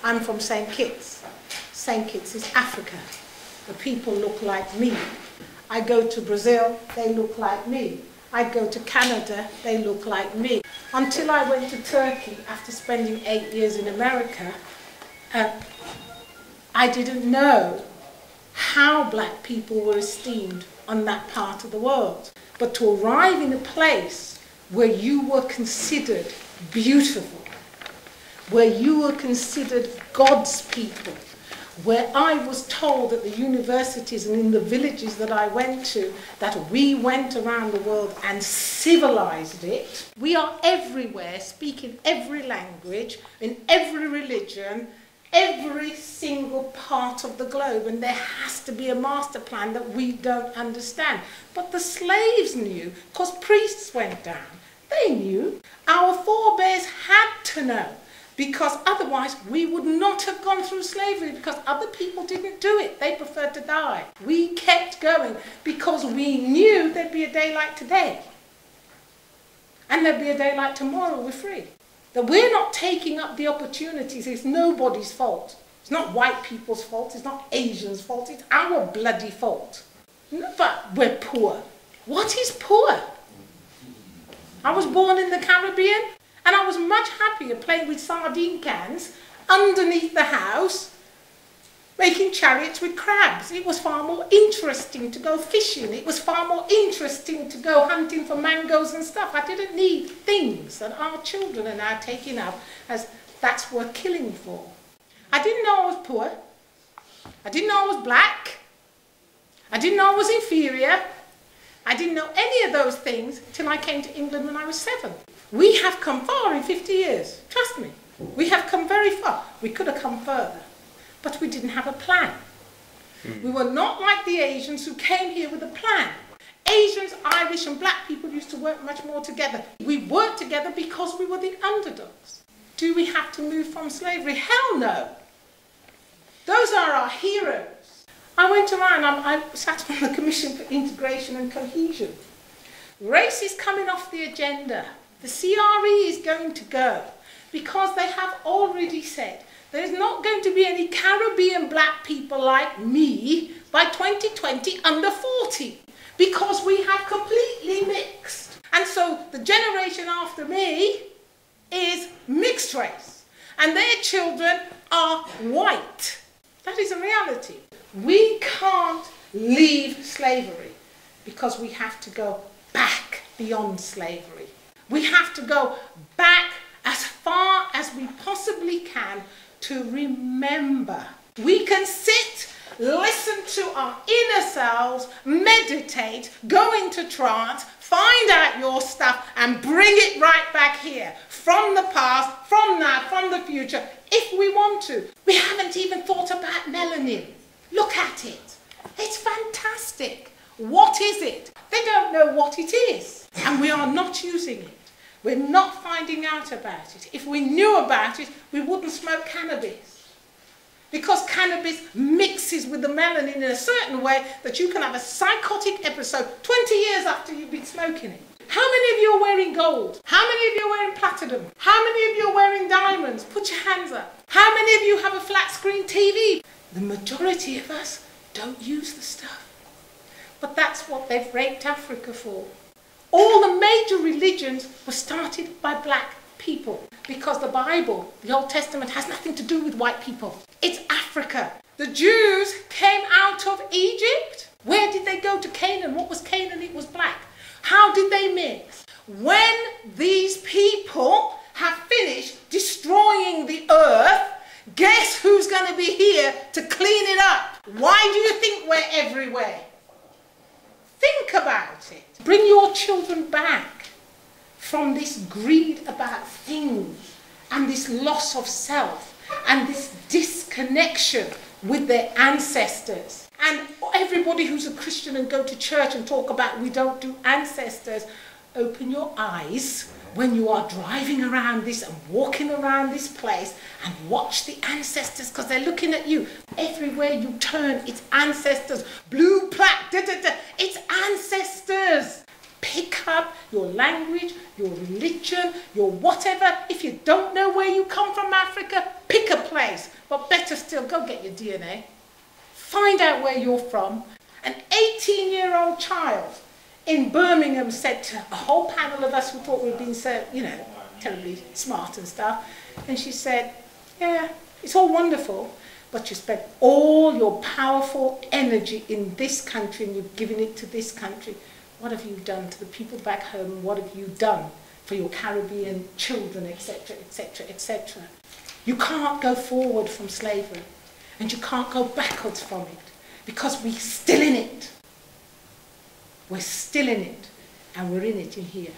I'm from St. Kitts. St. Kitts is Africa. The people look like me. I go to Brazil, they look like me. I go to Canada, they look like me. Until I went to Turkey after spending 8 years in America, I didn't know how black people were esteemed on that part of the world. But to arrive in a place where you were considered beautiful, where you were considered God's people, where I was told at the universities and in the villages that I went to that we went around the world and civilized it. We are everywhere, speaking every language, in every religion, every single part of the globe, and there has to be a master plan that we don't understand. But the slaves knew, because priests went down. They knew. Our forebears had to know, because otherwise we would not have gone through slavery, because other people didn't do it. They preferred to die. We kept going because we knew there'd be a day like today. And there'd be a day like tomorrow, we're free. That we're not taking up the opportunities is nobody's fault. It's not white people's fault, it's not Asians' fault, it's our bloody fault. But we're poor. What is poor? I was born in the Caribbean, and I was much happier playing with sardine cans underneath the house, making chariots with crabs. It was far more interesting to go fishing. It was far more interesting to go hunting for mangoes and stuff. I didn't need things that our children are now taking up as that's worth killing for. I didn't know I was poor. I didn't know I was black. I didn't know I was inferior. I didn't know any of those things till I came to England when I was 7. We have come far in 50 years. Trust me. We have come very far. We could have come further. But we didn't have a plan. We were not like the Asians who came here with a plan. Asians, Irish and black people used to work much more together. We worked together because we were the underdogs. Do we have to move from slavery? Hell no. Those are our heroes. I went around, I sat on the Commission for Integration and Cohesion. Race is coming off the agenda. The CRE is going to go because they have already said there's not going to be any Caribbean black people like me by 2020 under 40 because we have completely mixed. And so the generation after me is mixed race and their children are white. That is a reality. We can't leave slavery because we have to go back beyond slavery. We have to go back as far as we possibly can to remember. We can sit, listen to our inner selves, meditate, go into trance, find out your stuff and bring it right back here. From the past, from now, from the future, if we want to. We haven't even thought about melanin. Look at it. It's fantastic. What is it? They don't know what it is. And we are not using it. We're not finding out about it. If we knew about it, we wouldn't smoke cannabis. Because cannabis mixes with the melanin in a certain way that you can have a psychotic episode 20 years after you've been smoking it. How many of you are wearing gold? How many of you are wearing platinum? How many of you are wearing diamonds? Put your hands up. How many of you have a flat screen TV? The majority of us don't use the stuff. But that's what they've raped Africa for. All the major religions were started by black people because the Bible, the Old Testament, has nothing to do with white people. It's Africa. The Jews came out of Egypt. Where did they go to Canaan? What was Canaan? It was black. How did they mix? When these people have finished destroying the earth, guess who's going to be here to clean it up? Why do you think we're everywhere? Think about it. Bring your children back from this greed about things and this loss of self and this disconnection with their ancestors. And everybody who's a Christian and go to church and talk about we don't do ancestors, open your eyes when you are driving around this and walking around this place and watch the ancestors because they're looking at you. Everywhere you turn, it's ancestors. Blue plaque, da, da, da. It's ancestors. Pick up your language, your religion, your whatever. If you don't know where you come from, Africa, pick a place. place. But better still, go get your DNA. Find out where you're from. An 18-year-old child in Birmingham said to a whole panel of us who thought we'd been so, you know, terribly smart and stuff, and she said, yeah, it's all wonderful, but you spent all your powerful energy in this country and you've given it to this country. What have you done to the people back home? What have you done for your Caribbean children, etc., etc., etc.? You can't go forward from slavery, and you can't go backwards from it, because we're still in it. We're still in it, and we're in it in here.